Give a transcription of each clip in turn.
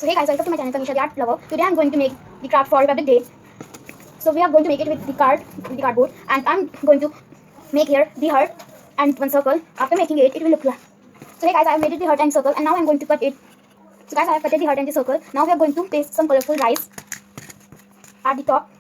So hey guys, welcome to my channel Kanisha the Art Lover. Today I'm going to make the craft for Republic Day. So we are going to make it with the cardboard, and I'm going to make here the heart and one circle. After making it, it will look like. So hey guys, I have made it the heart and circle, and now I'm going to cut it. So guys, I have cut the heart and the circle. Now we are going to paste some colorful rice at the top.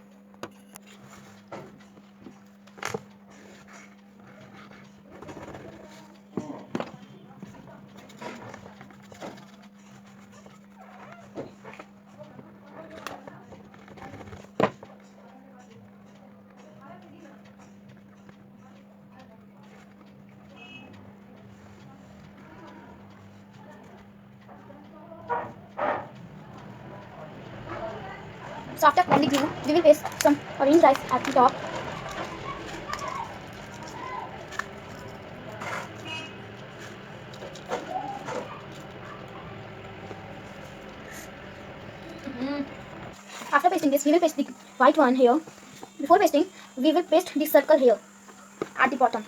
So after applying the glue, we will paste some orange rice at the top. After pasting this, we will paste the white one here. Before pasting, we will paste the circle here at the bottom.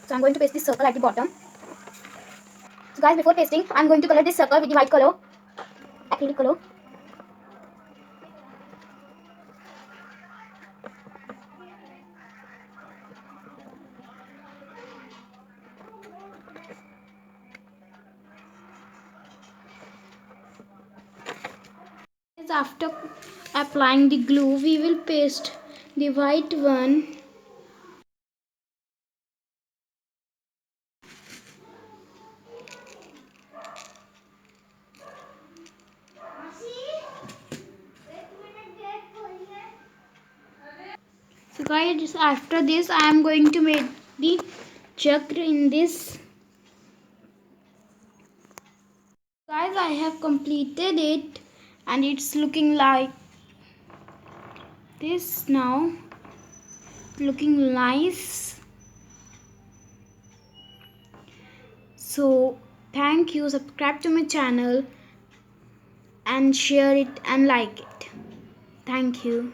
So I'm going to paste this circle at the bottom. So guys, before pasting, I'm going to color this circle with the white color, acrylic color. After applying the glue, we will paste the white one so guys, after this I am going to make the chakra in this. Guys, I have completed it and it's looking like this now, looking nice. So thank you, subscribe to my channel and share it and like it. Thank you.